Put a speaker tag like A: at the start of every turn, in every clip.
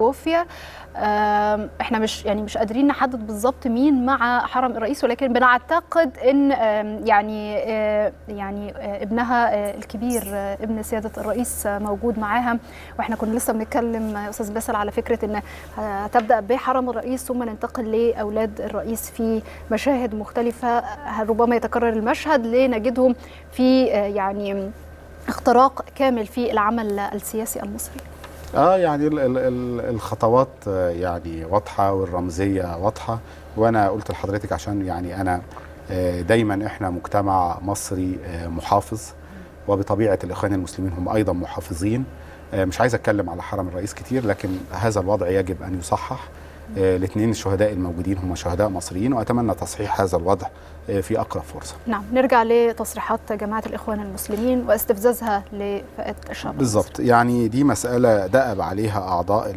A: توفي. احنا مش قادرين نحدد بالظبط مين مع حرم الرئيس، ولكن بنعتقد ان ابنها الكبير ابن سيادة الرئيس موجود معاها. واحنا كنا لسه بنتكلم استاذ باسل على فكرة ان هتبدأ بحرم الرئيس ثم ننتقل لاولاد الرئيس في مشاهد مختلفة. ربما يتكرر المشهد لنجدهم في اختراق كامل في العمل السياسي المصري.
B: يعني الخطوات يعني واضحه والرمزيه واضحه، وانا قلت لحضرتك عشان انا دايما احنا مجتمع مصري محافظ، وبطبيعه الاخوان المسلمين هم ايضا محافظين. مش عايز اتكلم على حرم الرئيس كتير، لكن هذا الوضع يجب ان يصحح. الاثنين الشهداء الموجودين هم شهداء مصريين، واتمنى تصحيح هذا الوضع في اقرب فرصه.
A: نعم، نرجع لتصريحات جماعه الاخوان المسلمين واستفزازها لفئات الشعب
B: بالظبط. دي مساله دأب عليها اعضاء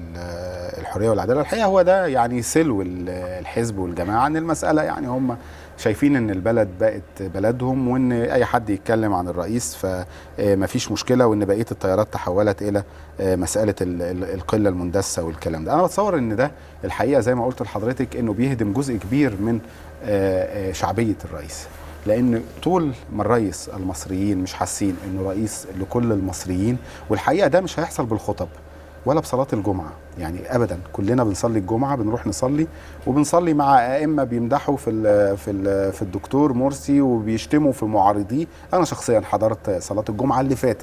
B: الحريه والعداله. الحقيقه هو ده سلو الحزب والجماعه، ان المساله هم شايفين ان البلد بقت بلدهم، وان اي حد يتكلم عن الرئيس فمفيش مشكله، وان بقيه التيارات تحولت الى مساله القله المندسه والكلام ده. انا بتصور ان ده الحقيقه زي ما قلت لحضرتك انه بيهدم جزء كبير من شعبيه الرئيس، لان طول ما الرئيس المصريين مش حاسين انه رئيس لكل المصريين، والحقيقه ده مش هيحصل بالخطب ولا بصلاة الجمعة أبدا. كلنا بنصلي الجمعة، بنروح نصلي، وبنصلي مع أئمة بيمدحوا في الدكتور مرسي وبيشتموا في معارضيه. أنا شخصيا حضرت صلاة الجمعة اللي فاتت